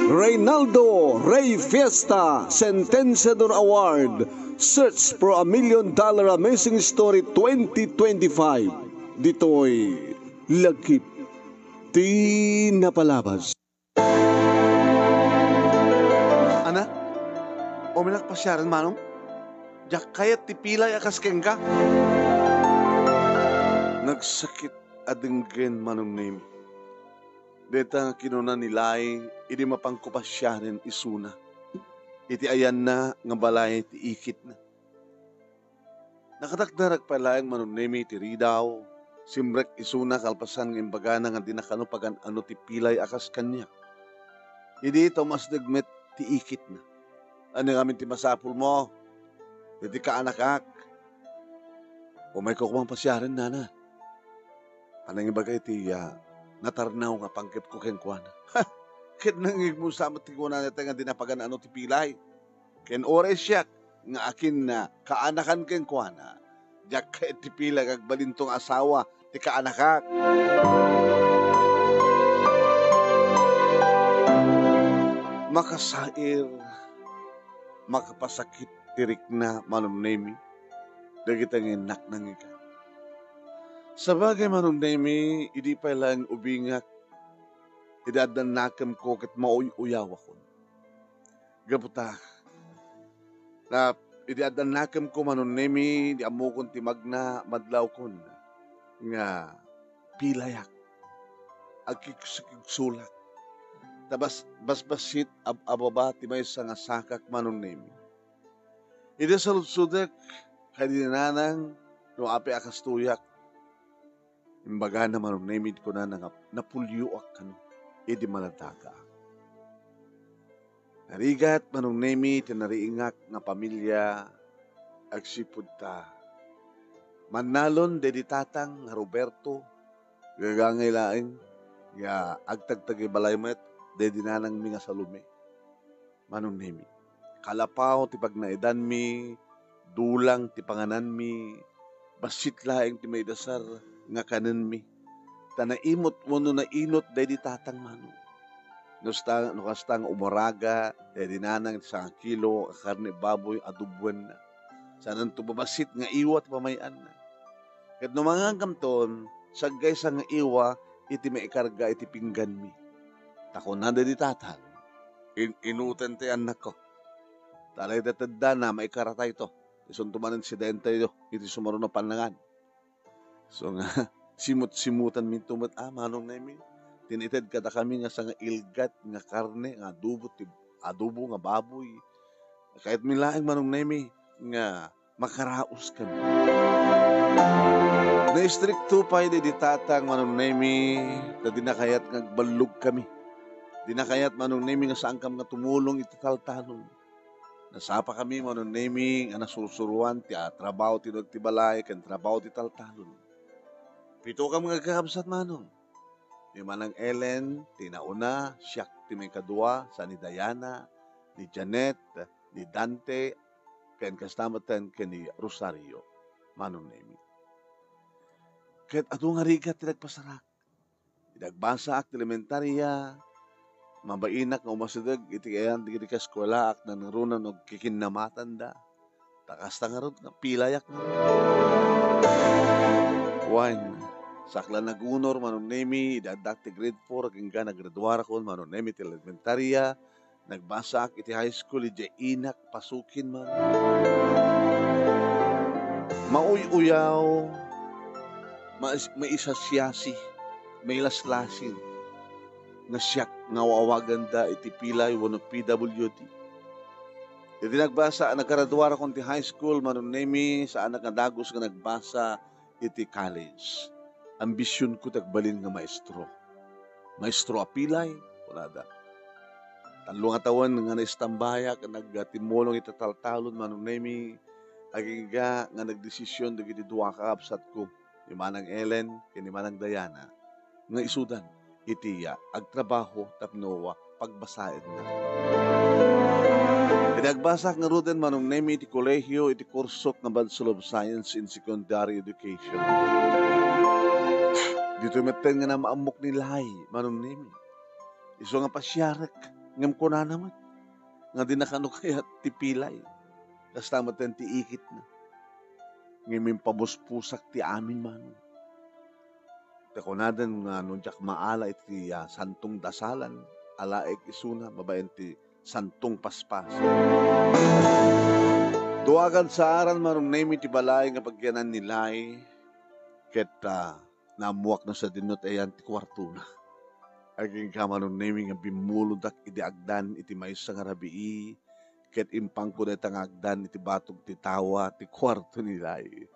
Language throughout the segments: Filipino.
Reynaldo Rey Fiesta Sentenciador Award Search for a $1 Million Amazing Story 2025. Dito'y Lagkip Di Napalabas. Ana, uminak pa siya rin, manong? Diyak kayat tipilay akas keng ka? Nagsakit adenggen manong name. Deta kinuna nilay, idi mapangkupas siya rin isuna. Iti ayan na, nga balay ti ikit na. Nakadagdarag pala ang manong name ti ridaw, simrek isuna kalpasan ng imbagana nga dinakanupagan ano ti pilay akas kanya. Idi ito mas dagmet ti ikit na. Ano nga ti masapul mo? Iti ka anakak. O may kukumang pasyarin, nana. Anong ibagay ti natarnaw nga pangkip ko ken kuana. Ket nangig mo sa ti kuana natin nga dinapagan ano ti pilay. Ken ores siya nga akin na kaanakan ken kuana. Diyak ka ti pilay kag balintong asawa ti kaanakak. Makasair, makapasakit tirik na manunemi, dagitang inak nang ika. Sabagay manunemi, hindi pa lang ubingak, idadan nakam ko kat mauy-uyaw ako. Gabuta, na idadan nakam ko manunemi, di amukon timag na madlaw kon, nga pilayak, agkiksulat. Tabas basbasit ababa timay sa nga sakak manunemi. Ida sa lutsudek, kay dinanang, no api akas tuyak, imbaga na manunemi ko na napulyo akan, idi malataka. Narigat manunemi, tinariingak nga pamilya, agsipud ta. Manalon, deditatang nga Roberto, gagangay laing, nga agtagtagi balaymet, dedinanang mi nga salume. Manunemi. Kalapaw ti pagnaidan mi, dulang ti panganan mi, basit laing ti may dasar nga kanan mi. Tanaimot mo no nainot day di tatang mano. No kastang umaraga, day dinanang isang kilo, karne baboy, adubwen na. Sanan to babasit nga iwa ti pamayan na. Kat no mga kamton, sagay sa nga iwa, iti may ikarga iti pinggan mi. Tako na day di tatang, inutan ti anak ko. Talay tatanda na may karatay to. Isuntuman ng sidente ito. Iti sumaron na panangan. So nga, simut-simutan min tumot. Manong na mi. Tinitid kada kami nga sa nga ilgat, nga karne, nga adobo, nga baboy. Kahit milaing manong na mi, nga makaraos kami. Na-stricto pa yun di tatang manong na mi, na dinakayat nga balog kami. Dinakayat manong na mi nga saan kam nga tumulong ititaltalong. Nasapa kami manunemi nga nasusuruan ti trabaho ti nagtibalay ken trabaho ti taltalon. Pito ka mga kakabsat manong. Di manang Ellen, ti nauna, siyak ti may kadua, sa ni Diana, ni Janet, ni Dante, ken kastamatan ken ni Rosario. Manunemi. Ket ato nga rigat ti nagpasarak. Nagbasa ak ti elementarya, mabainak nga umasidag iti kayan di ka eskwela ak na narunan og kikinamatan da. Takasta nga ron nga pilayak nga ron. Wine, sakla nagunor manunemi idadak ti grade 4 hanggang nagraduara kon manunemi ti elementarya, nagbasa ak iti high school iti inak pasukin man. Mauy-uyaw, maisasyasi, may laslasin. Nga siyak nga wawagan da iti pilay wano PWD. Iti nagbasa, nagkaraduara kon ti high school, manunemi sa anak nga dagos nga nagbasa iti college. Ambisyon ko tagbalin nga maestro. Maestro a pilay, wala da. Tanlo nga tawan nga naistambayak, nagtimulong iti taltalon, manunemi, agiga nga nagdesisyon dagiti duwa kakabsat ko, ni Manang Ellen, ni Manang Diana, nga isudan. Itiya, agtrabaho, tapnowa, pagbasain na. Pinagbasak nga ruden manong nemi iti kolehyo, iti kursok nga Bachelor of Science in Secondary Education. Dito meten nga na maamok ni Lai, manong nimi. Iso nga pasyarak, ngam ko na naman. Nga di nakano kaya ti pilay. Kasta maten ti ikit na. Ngamin pabuspusak ti amin manong. Takunadan nga nung jak maala iti santong dasalan. Alaek isuna, babaen ti santong paspas. Duwagan sa aran manong nimi ti balay nga pagyanan ni Lai. Ket namuak na sa dinot ayan ti kwarto na. Aging kamanong nimi nga bimuludak iti agdan iti maysa nga rabii. Ket impang ko na itang agdan iti batog ti tawa ti kwarto ni Lai.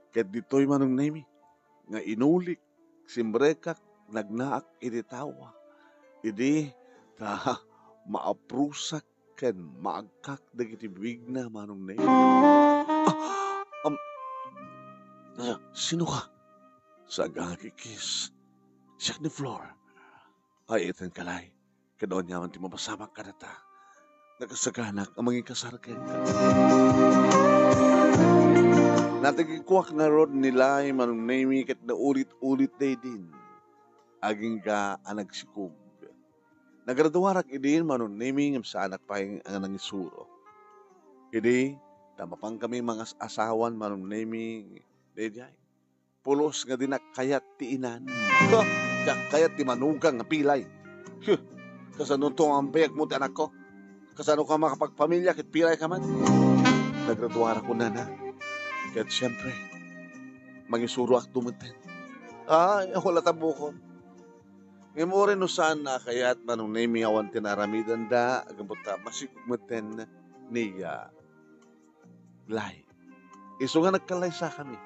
Ket dito'y manong nimi nga inulik simbrekak nagnaak iti tawa. Idi maaprusak ken maagkak dagiti bigna manong nimi. Sino ka? Sa gagikis. Siyak ni Flor. Ay, itan kalay. Kadoon yaman ti mabasamak ka na ta. Nakasaganak ang mga kasarken ka. Natagikuak na rod nila ay manong nami kat na ulit-ulit day din. Aging ka anagsikog. Nagraduarak idin manong nami ngam sa anak pa ang nangisuro. Idi, tamapang kami mga asawan manong nami day pulos nga dinakayat ti inan. Kayat ti manugang nga pilay. Kasano to ang payak mo ti anak ko? Kasano ka makapagpamilya kit pilay ka man? Nagraduara ko na. Kaya siyempre, mangisuro ak tumuten. Wala tabukon. Ngayon mo rin no saan na kaya't manong nami awan tinaramidan da, agambot ka masikugmuten niya Lai. Iso nga nagkalay sa kami.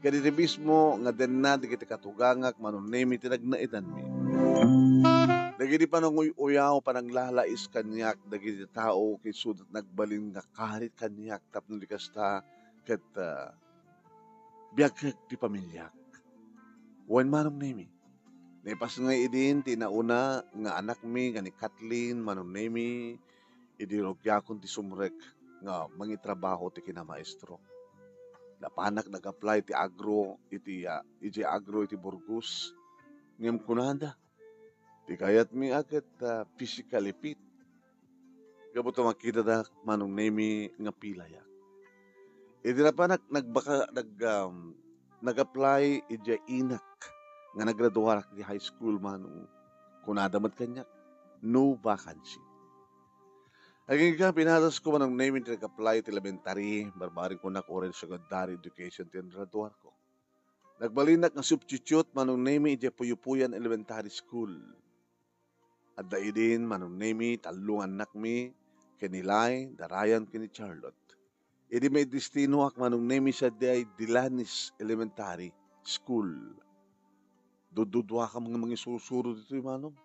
Kaya dito mismo nga den na di kita katugangak manong nami tinagnaidan mi. Dagiti panong uyaw panang lalais kanyak dagiti tao kay sudat nagbalin nga karit kanyak tapno di kasta ket biyag ti pamilyak. Wen manong nami. Nepas nga idin tinauna nga anak mi nga ni Kathleen manong nami idirogyakon ti sumrek nga mangitrabaho ti kinamaestro. Napanak nag-apply ti agro iti agro iti Burgos. Ngem kunanda. Ti kayat mi aket physically fit. Gabuto makita da manong nami nga pilaya. Iti napanak nag-apply iti inak nga nagraduarak ti high school manong kunada mat kanyak. No vacancy. Aging ka, pinatas ko manong name iti nag-apply ti elementary, barbaring ko orange secondary education ti graduar ko. Nagbalinak nga substitute manong name iti Puyupuyan Elementary School. At daidin manong name talungan anak mi, kenilay, darayan kini Charlotte. Idi may destino ak manong name sa day Dilanis Elementary School. Dududwa ka mga isusuro dito yung manong.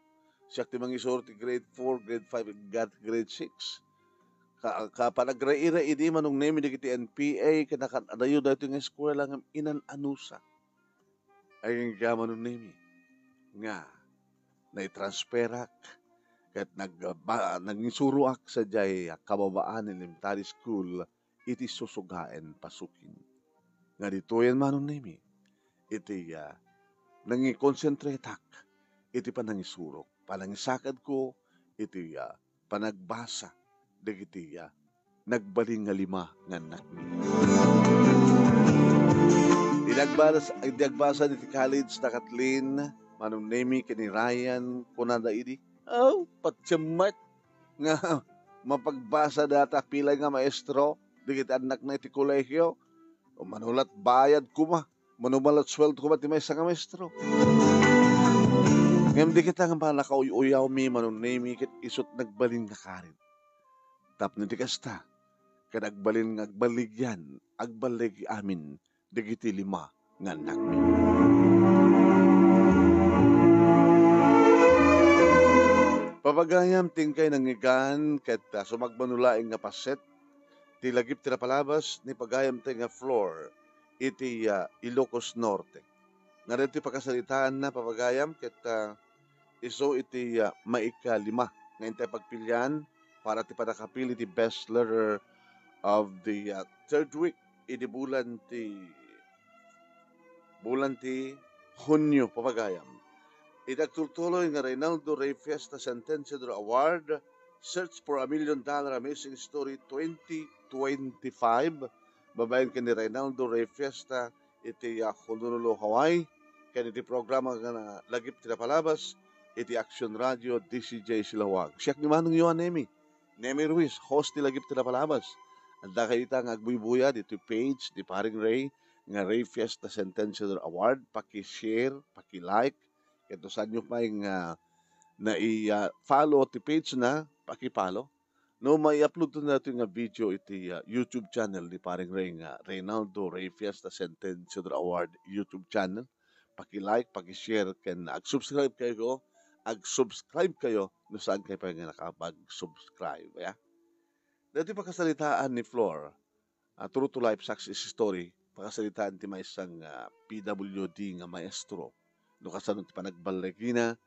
Siya ti mangisuro ti grade 4, grade 5, grade 6. Kapanagraira idi manong name di kiti NPA kanakadayo dayo nga eskwela nga inan anusa. Ay nga manong name nga naitransferak kat nagisuruak sa jay kababaan elementary school iti susugaen pasukin. Nga dito yan manong name iti nangikonsentratak iti panangisurok. Panangisakad ko iti panagbasa dagiti nagbaling nga 5 nga anak mi. Idagbasa iti college na Kathleen manong name kini Ryan kunada idi. Patyamat nga mapagbasa data pilay nga maestro dagiti anak na iti kolehyo. Manulat bayad kuma. Manumalat sweldo kuma ti maysa nga maestro. Ngayon di kita nga pala nakauyaw mi manong name kit isot nagbalin nga karin. Tapno di kasta kad agbalin nga agbaligyan agbalig amin digiti 5 nga anak mi. Papagayam tingkay nangigan ket sumagbanulaing nga paset ti lagip ti napalabas ni pagayam ti nga floor iti Ilocos Norte. Nga rin ti pagkasalitaan na papagayam ket iso iti maika-5 nga intay pagpilian para ti padakapili ti best letter of the third week iti bulan ti Hunyo papagayam. Itagtutuloy nga Reynaldo Ray Fiesta Sentenciador Award, Search for a $1 Million Amazing Story 2025. Babayan ka ni Reynaldo Ray Fiesta, iti Honolulu, Hawaii. Kaya iti programa nga na lagip tinapalabas, iti Action Radio, DCJ Silawag. Siyak ni Manong Yohan Nemi Ruiz, host ti lagip tinapalabas. Anda kayo nga agbuibuya dito page di Paring Ray, nga Ray Fiesta Sentenciador Award, paki-share, paki-like, ito sa inyo pa yung follow ti page na, paki-follow. No, may upload to natin nga video iti YouTube channel ni Paring Ray nga Reynaldo Ray Fiesta Sentenciador Award YouTube channel. Paki-like, paki-share, ken ag-subscribe kayo, no saan kayo pa nga nakapag-subscribe. Yeah? Dati pakasalitaan ni Flor, True to Life Success Story, pakasalitaan ti may isang PWD nga maestro. No kasanong ti panagbalegida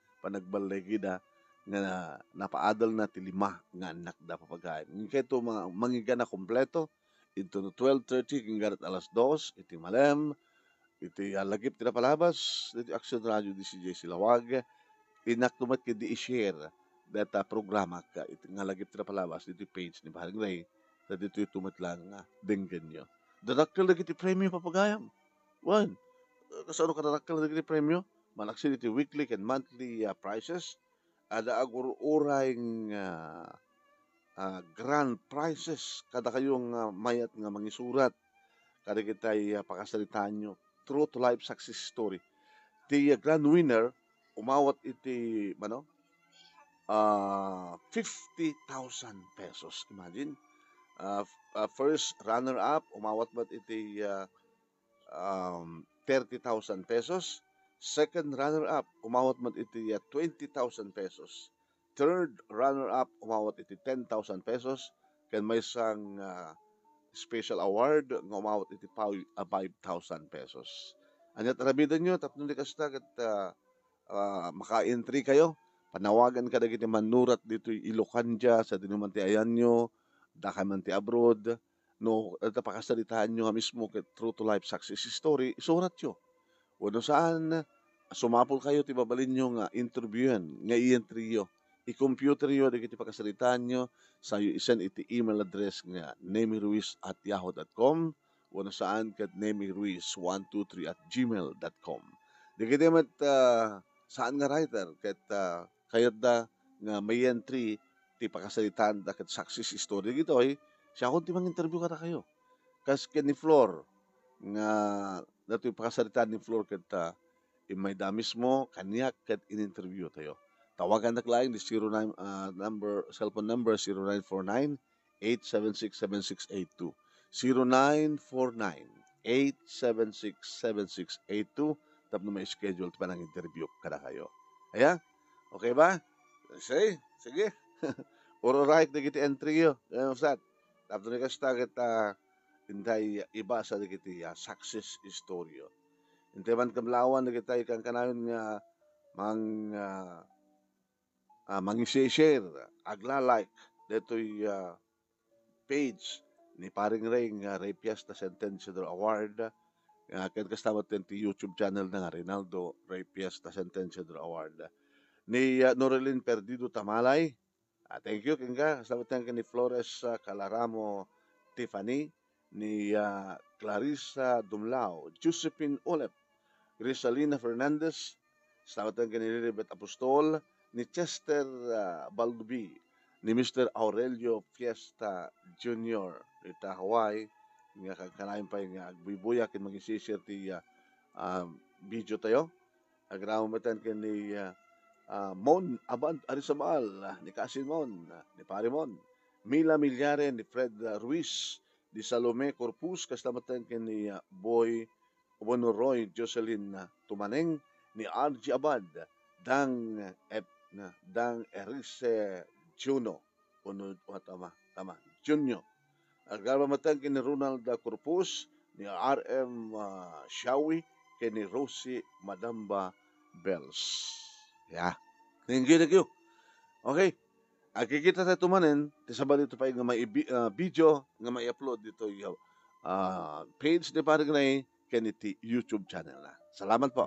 nga napaadal na ti 5 nga anak da papagayon. Ngayon ito mangiga na kompleto, ito no 12:30 kingarat alas 2, iti malem, iti lagip ti napalabas, iti Action Radio DCJ Silawag, inak tumat kidi i-share data programa ka, iti nga lagip ti napalabas, iti page ni Paring Ray, na dito tumat lang nga denggan nyo. Darakkel na kiti premyo papagayam. One, kasano ka darakkel na kiti premyo? Malaksin iti weekly and monthly prizes. Ada agur-urayng grand prizes kada kayong mayat nga mangisurat kada kitay pakasalitaan nyo True to Life Success Story. The grand winner umawat iti 50,000 pesos. Imagine. First runner-up umawat bat iti 30,000 pesos. Second runner-up, umawat man iti 20,000 pesos. Third runner-up, umawat iti 10,000 pesos. Kaya may isang special award nga umawat iti 5,000 pesos. Anya tarabidan nyo, tatlong likastag at maka-entry kayo. Panawagan ka dagiti manurat dito Ilocanja sa dinuman ti ayan nyo, dakay man ti abroad. No, pakasalitaan nyo nga mismo True to Life Success Story, isurat nyo. Wano saan sumapol kayo, tibabalin nyo nga interviewan, nga i-entry nyo. I-computer nyo, di kiti pakasalitaan nyo, sa isend iti email address nga nemiruiz@yahoo.com, wano saan kat nemiruiz123@gmail.com. Di kiti mat saan nga writer, kat kayat da nga may entry, ti pakasalitaan da kat success story gito siya kung ti mang-interview ka kayo. Kas ni Flor, nga dato'y pakasalitaan ni Flor kat may damis mo, kanyak kat in-interview tayo. Tawagan na klaing di 09 cellphone number 0949-876-7682. 0949-876-7682. Tapos may schedule pa ng interview kada kayo. Ayan? Okay ba? Sige. Oro right na kiti entry yo. Tapos na kasta kita intay iba sa dikiti success story. Intay man kamlawan na kita ikan kanayon nga mang-share, agla-like deto'y page ni Paring Ray nga Ray Fiesta Sentenciador Award. Kaya kastamat din ti YouTube channel na nga Reynaldo Ray Fiesta Sentenciador Award. Ni Norelin Perdido Tamalay. Thank you, Kinga. Kastamat din ni Flores Calaramo Tiffany, ni Clarissa Dumlao, Josephine Olep, Rizalina Fernandez, kastamat din ni Lilibet Apostol, ni Chester Baldubi, ni Mr. Aurelio Fiesta Jr. ita Hawaii, nga kagkanayin pa yung agbuibuya kin mag-share ti video tayo. Agramatan kin ni Mon Abad Arisamal, ni Casin Mon, ni Pare Mon, Mila Milyare, ni Fred Ruiz, ni Salome Corpus, kastamatan kin ni Boy Bonoroy, Jocelyn Tumaneng, ni RG Abad, Dang Erise Juno, tama, Junyo. Agramatan kin ni Ronald Corpus, ni RM Shawi, kin ni Rosie Madamba Bells. Yeah. Thank you. Okay. Kikita tayo tumanin, tisabal ito pa yung may video nga may upload dito yung page ni Paring Ray, kaniti YouTube channel na. Salamat po.